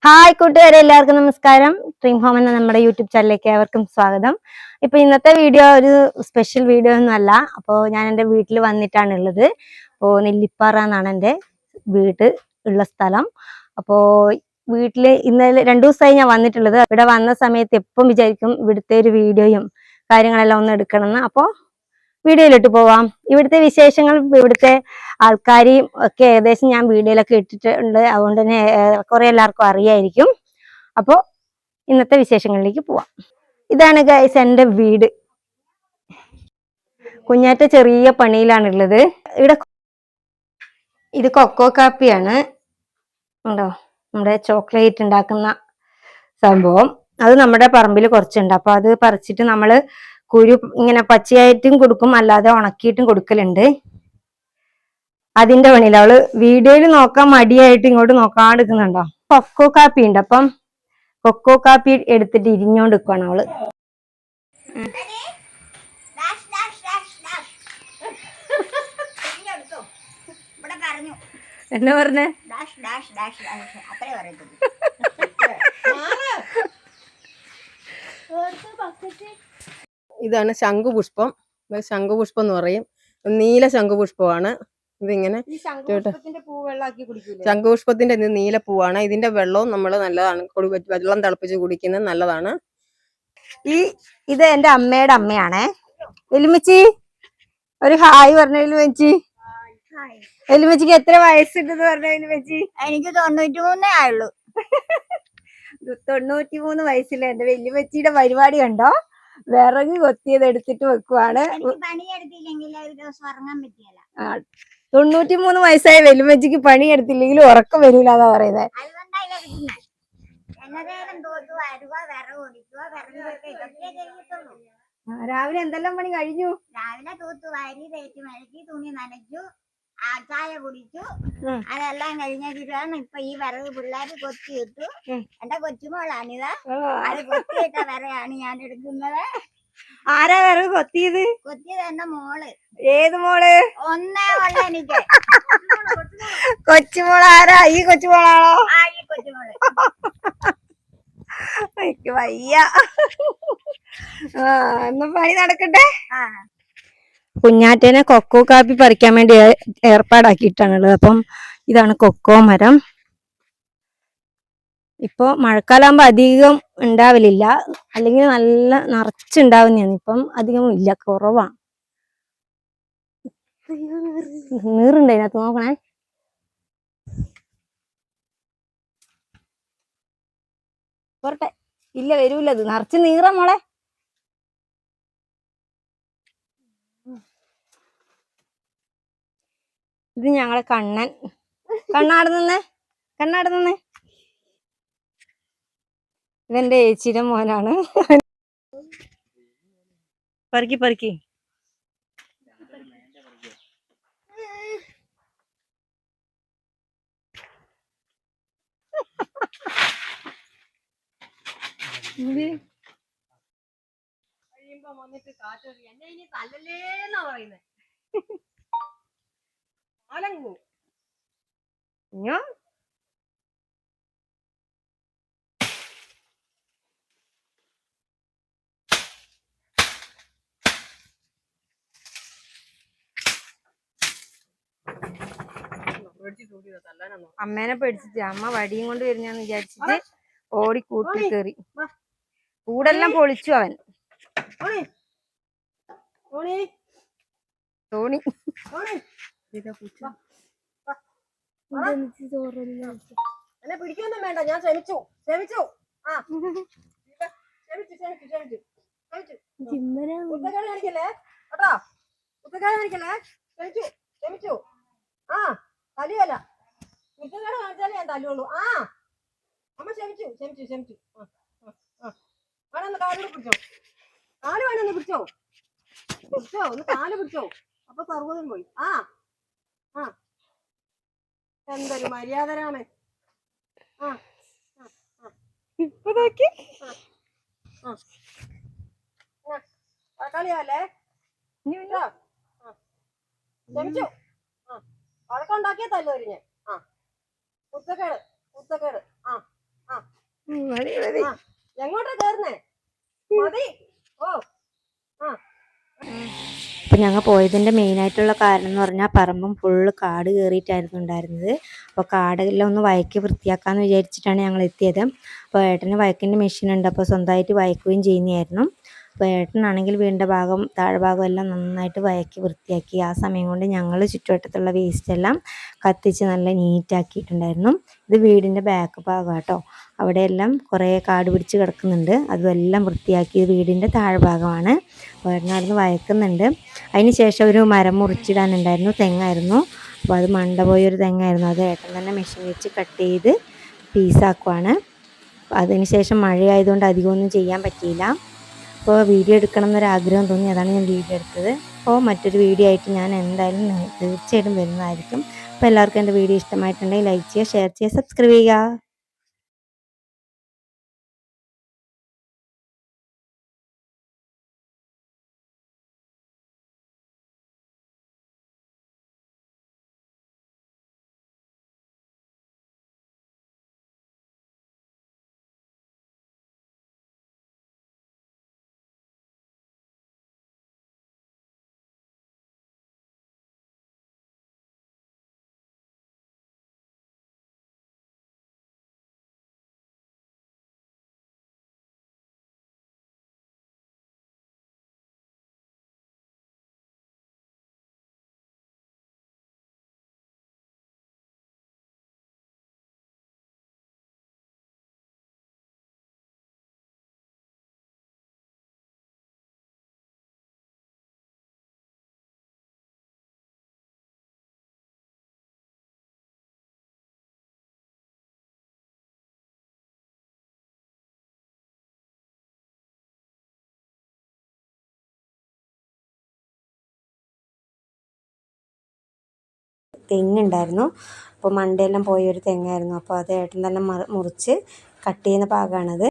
Hi കൂട്ടുകാരെ, എല്ലാവർക്കും നമസ്കാരം. ഡ്രീം ഹോം എന്ന നമ്മുടെ യൂട്യൂബ് ചാനലിലേക്ക് ഏവർക്കും സ്വാഗതം. ഇപ്പൊ ഇന്നത്തെ വീഡിയോ ഒരു സ്പെഷ്യൽ വീഡിയോ ഒന്നും അല്ല. അപ്പോൾ ഞാൻ എൻ്റെ വീട്ടിൽ വന്നിട്ടാണ് ഉള്ളത്. അപ്പോൾ നെല്ലിപ്പാറ എന്നാണ് എൻ്റെ വീട് ഉള്ള സ്ഥലം. അപ്പോൾ വീട്ടില് ഇന്നലെ 2 ദിവസമായി ഞാൻ വന്നിട്ടുള്ളത്. ഇവിടെ വന്ന സമയത്ത് എപ്പം വിചാരിക്കും ഇവിടുത്തെ ഒരു വീഡിയോയും കാര്യങ്ങളെല്ലാം ഒന്ന് എടുക്കണമെന്ന്. അപ്പോൾ വീഡിയോയിലിട്ട് പോവാം. ഇവിടുത്തെ വിശേഷങ്ങൾ, ഇവിടുത്തെ ആൾക്കാരെയും ഒക്കെ ഏകദേശം ഞാൻ വീഡിയോയിലൊക്കെ ഇട്ടിട്ടുണ്ട്. അതുകൊണ്ട് തന്നെ കുറെ എല്ലാവർക്കും അറിയായിരിക്കും. അപ്പോൾ ഇന്നത്തെ വിശേഷങ്ങളിലേക്ക് പോവാം. ഇതാണ് ഗൈസ് എൻ്റെ വീട്. കുഞ്ഞാറ്റ ചെറിയ പണിയിലാണുള്ളത്. ഇവിടെ ഇത് കൊക്കോ കാപ്പിയാണ്. ഉണ്ടോ, നമ്മുടെ ചോക്ലേറ്റ് ഉണ്ടാക്കുന്ന സംഭവം. അത് നമ്മുടെ പറമ്പിൽ കുറച്ചുണ്ട്. അപ്പൊ അത് പറിച്ചിട്ട് നമ്മള് കുരു ഇങ്ങനെ പച്ചയായിട്ടും കൊടുക്കും, അല്ലാതെ ഉണക്കിയിട്ടും കൊടുക്കലുണ്ട്. അതിന്റെ പണിയില്ല. അവള് വീഡിയോയിൽ നോക്കാൻ മടിയായിട്ട് ഇങ്ങോട്ട് നോക്കാണ്ടിരിക്കുന്നുണ്ടോ. കൊക്കോ കാപ്പി ഉണ്ട്. അപ്പം കൊക്കോ കാപ്പി എടുത്തിട്ട് ഇരിഞ്ഞോണ്ട് നിൽക്കുവാണ് അവള്. എന്നാ പറഞ്ഞേ? ഇതാണ് ശംഖുപുഷ്പം. ശംഖുപുഷ്പം എന്ന് പറയും. നീല ശംഖുപുഷ്പമാണ്. ഇതിങ്ങനെ ശംഖുപുഷ്പത്തിന്റെ നീല പൂവാണ്. ഇതിന്റെ വെള്ളവും നമ്മൾ നല്ലതാണ്. വെള്ളം തിളപ്പിച്ച് കുടിക്കുന്നത് നല്ലതാണ്. ഇത് എന്റെ അമ്മയുടെ അമ്മയാണേ. എലുമിച്ചി ഒരു ഹായ് പറഞ്ഞ. എലുമിച്ചി, എലുമിച്ചിക്ക് എത്ര വയസ്സുണ്ടെന്ന് പറഞ്ഞ? എലുമിച്ചി എനിക്ക് 93 ആയുള്ളൂ. 93 വയസ്സിലെ എന്റെ വെല്ലുമച്ചിയുടെ പരിപാടി കണ്ടോ? വിറക് കൊത്തിയത് എടുത്തിട്ട് വെക്കുവാണ്. 93 വയസ്സായ വെല്ലുമച്ചിക്ക് പണിയെടുത്തില്ലെങ്കിൽ ഉറക്കം വരൂല എന്നാ പറയുന്നത്. രാവിലെ എന്തെല്ലാം പണി കഴിഞ്ഞു? രാവിലെ തൂത്ത് വാരി തേച്ച് മഴക്കി തുണി നനച്ചു, ചായ കുടിച്ചു. അതെല്ലാം കഴിഞ്ഞിട്ടാണ് ഇപ്പൊ ഈ വിറക് പിള്ളേര് കൊത്തിയിട്ടു. എന്റെ കൊച്ചുമോളാണിത്. അത് കൊത്തിയിട്ട വിറയാണ് ഞാൻ എടുക്കുന്നത്. ആരാ വിറക് കൊത്തിയത്? കൊത്തിയത് എന്റെ മോള്. ഏത് മോള്? ഒന്നേ ഉള്ള എനിക്ക്. കൊച്ചുമോളാരാ? ഈ കൊച്ചുമോളാണോ? ഈ കൊച്ചുമോള്. എനിക്ക് വയ്യ. എന്നാ പണി നടക്കട്ടെ. കുഞ്ഞാറ്റേനെ കൊക്കോ കാപ്പി പറിക്കാൻ വേണ്ടി ഏർപ്പാടാക്കിയിട്ടാണുള്ളത്. അപ്പം ഇതാണ് കൊക്കോ മരം. ഇപ്പൊ മഴക്കാലാകുമ്പോ അധികം ഉണ്ടാവലില്ല, അല്ലെങ്കിൽ നല്ല നിറച്ചുണ്ടാവുന്നതാണ്. ഇപ്പം അധികം ഇല്ല, കുറവാണ്. നീറുണ്ട് അതിനകത്ത്, നോക്കണേ. പോരട്ടെ. ഇല്ല, വരൂലത്. നിറച്ച് നീറ മോളെ. ഇത് ഞങ്ങളെ കണ്ണൻ. കണ്ണാട് നിന്ന് ഇതെന്റെ ഏച്ചിയുടെ മോനാണ്. പറക്കി വന്നിട്ട് കാറ്റ് എന്നെ ഇനി തല്ലല്ലേന്നാ പറയുന്നേ. ആലങ്കു അമ്മേനെ പേടിച്ചിട്ട് അമ്മ വടിയും കൊണ്ട് വരുന്നാന്ന് വിചാരിച്ചിട്ട് ഓടി കൂട്ടി കേറി. കൂടെല്ലാം പൊളിച്ചു അവൻ. തോണി എന്നെ പിടിക്കൊന്നും വേണ്ട, ഞാൻ ശ്രമിച്ചു. കാണിക്കല്ലേ കേട്ടോ, കാണിക്കല്ലേ. ശ്രമിച്ചു. തല്ലുവല്ല, കുറ്റക്കാട് കാണിച്ചാലേ ഞാൻ തല്ലുള്ളൂ. അമ്മ ശ്രമിച്ചു. വേണമെന്ന് കാലിൽ പിടിച്ചോ, വേണമെന്ന് പിടിച്ചോ, ഒന്ന് കാല് പിടിച്ചോ. അപ്പൊ സർവ്വതും പോയി. എന്തൊരു മര്യാദരാണ്. ഇപ്പൊ നോക്കി കളിയല്ലേ. ശ്രമിച്ചു. വഴക്കുണ്ടാക്കിയ തല്ലുവരിഞ്ഞ്. കുത്തക്കേട്. മതി മതി. ആ എങ്ങോട്ടാ കേറുന്നേ? മതി. ഓ ആ അപ്പം ഞങ്ങൾ പോയതിൻ്റെ മെയിനായിട്ടുള്ള കാരണം എന്ന് പറഞ്ഞാൽ പറമ്പും ഫുള്ള് കാട് കയറിയിട്ടായിരുന്നു ഉണ്ടായിരുന്നത്. അപ്പോൾ കാടെല്ലാം ഒന്ന് വയക്കി വൃത്തിയാക്കാമെന്ന് വിചാരിച്ചിട്ടാണ് ഞങ്ങൾ എത്തിയത്. അപ്പോൾ ഏട്ടന് വയക്കിൻ്റെ മെഷീൻ ഉണ്ട്, അപ്പോൾ സ്വന്തമായിട്ട് വയക്കുകയും ചെയ്യുന്നതായിരുന്നു. അപ്പോൾ ഏട്ടനാണെങ്കിൽ വീടിൻ്റെ ഭാഗം താഴെ ഭാഗം എല്ലാം നന്നായിട്ട് വയക്കി വൃത്തിയാക്കി. ആ സമയം കൊണ്ട് ഞങ്ങൾ ചുറ്റുവട്ടത്തുള്ള വേസ്റ്റ് എല്ലാം കത്തിച്ച് നല്ല നീറ്റാക്കിയിട്ടുണ്ടായിരുന്നു. ഇത് വീടിൻ്റെ ബാക്ക് ഭാഗം കേട്ടോ. അവിടെയെല്ലാം കുറേ കാട് പിടിച്ച് കിടക്കുന്നുണ്ട്. അതുമെല്ലാം വൃത്തിയാക്കി. വീടിൻ്റെ താഴെ ഭാഗമാണ്. അപ്പോൾ ഏട്ടൻ അവിടുന്ന് വയക്കുന്നുണ്ട്. അതിന് ശേഷം ഒരു മരം മുറിച്ചിടാനുണ്ടായിരുന്നു, തെങ്ങായിരുന്നു. അപ്പോൾ അത് മണ്ട പോയൊരു തെങ്ങായിരുന്നു. അത് ഏട്ടൻ തന്നെ മെഷീൻ വെച്ച് കട്ട് ചെയ്ത് പീസാക്കുവാണ്. അതിന് ശേഷം മഴയായതുകൊണ്ട് അധികമൊന്നും ചെയ്യാൻ പറ്റിയില്ല. അപ്പോൾ വീഡിയോ എടുക്കണം എന്നൊരാഗ്രഹം തോന്നി, അതാണ് ഞാൻ വീഡിയോ എടുത്തത്. അപ്പോൾ മറ്റൊരു വീഡിയോ ആയിട്ട് ഞാൻ എന്തായാലും തീർച്ചയായിട്ടും വരുന്നതായിരിക്കും. അപ്പോൾ എല്ലാവർക്കും എൻ്റെ വീഡിയോ ഇഷ്ടമായിട്ടുണ്ടെങ്കിൽ ലൈക്ക് ചെയ്യുക, ഷെയർ ചെയ്യുക, സബ്സ്ക്രൈബ് ചെയ്യുക. തെങ്ങുണ്ടായിരുന്നു. അപ്പോൾ മണ്ടയെല്ലാം പോയൊരു തെങ്ങായിരുന്നു. അപ്പോൾ അത് ഏട്ടൻ തന്നെ മുറിച്ച് കട്ട് ചെയ്യുന്ന ഭാഗമാണത്.